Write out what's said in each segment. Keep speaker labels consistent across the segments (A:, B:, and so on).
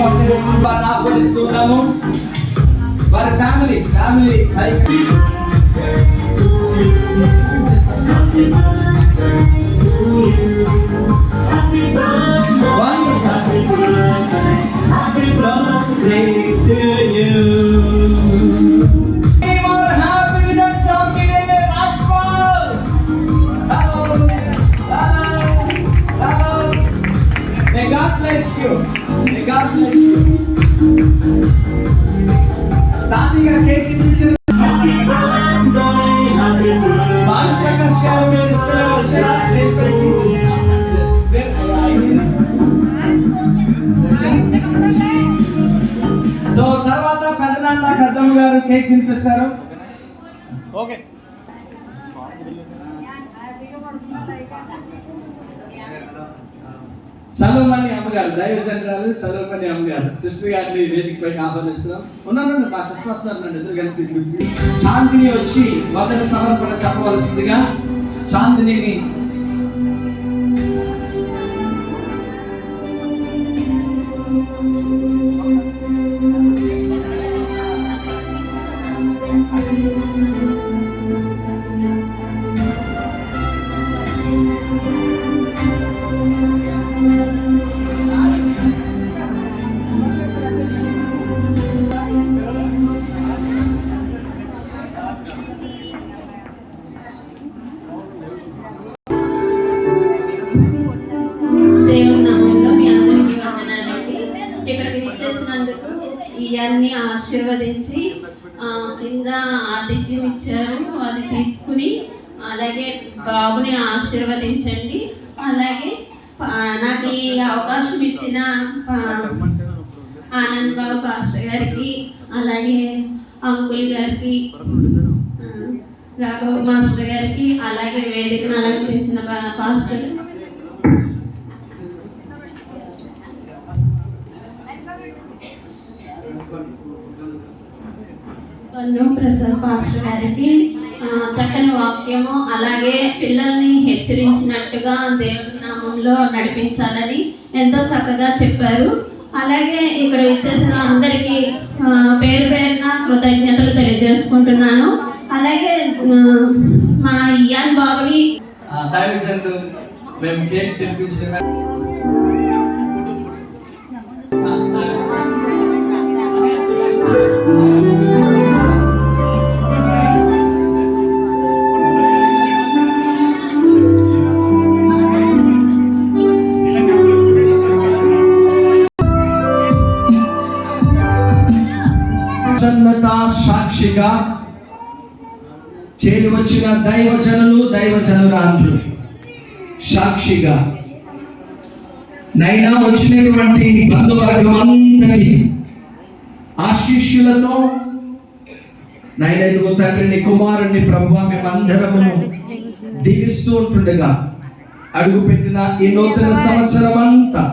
A: ఆహ్వానిస్తున్నాము. వారి family Happy birthday to you. Any more happy returns of the day, Rashpal? Hello. May God bless you. Tati garu cake తినిపించారు. బాల్ ప్రకాష్ గారు తీసుకున్నారు వచ్చారా stage పైకి. So తర్వాత పెద్దమ్మ గారు కేక్ తినిపిస్తారు. ఓకే. సలోమని అమ్మగారు, దైవజనరాలు సలోమని అమ్మగారు సిస్టర్ గారిని వేదిక పైకి ఆహ్వానిస్తున్నాం. ఉన్నాను మా సిస్టర్ వస్తున్నారు, నన్ను ఎదురు కలిసి చాందిని వచ్చి వందన సమర్పణ చెప్పవలసిందిగా చాందిని
B: ఇవన్నీ ఆశీర్వదించి కింద ఆతిథ్యం ఇచ్చారు, అది తీసుకుని అలాగే బాబుని ఆశీర్వదించండి. అలాగే నాకు ఈ అవకాశం ఇచ్చిన ఆనంద్ బాబు పాస్టర్ గారికి, అలాగే అంకుల్ గారికి, రాఘవ మాస్టర్ గారికి, అలాగే వేదికను అలంకరించిన పాస్టర్ ప్రసాద్ పాస్టర్ గారికి చక్కని వాక్యము, అలాగే పిల్లల్ని హెచ్చరించినట్టుగా దేవుని నామంలో నడిపించాలని ఎంతో చక్కగా చెప్పారు. అలాగే ఇక్కడ వచ్చేసిన అందరికీ పేరు పేరున కృతజ్ఞతలు తెలియజేసుకుంటున్నాను. అలాగే మా ఇయాన్ బాబుని
A: మేము కేక్ తినిపించిన సాక్షిగా చేరి వచ్చిన దైవజనురాంధ్రులు సాక్షిగా నైనా వచ్చినటువంటి బంధువర్గం అంతటి ఆశీస్సులతో నైనా తండ్రిని కుమారుని ప్రభువా మేమందరమును దీవిస్తూ ఉంటుండగా అడుగు పెట్టిన ఈ నూతన సంవత్సరం అంతా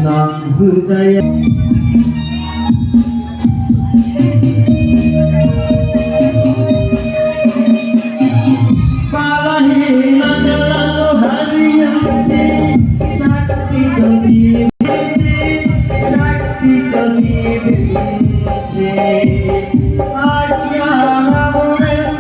A: నా హృదయ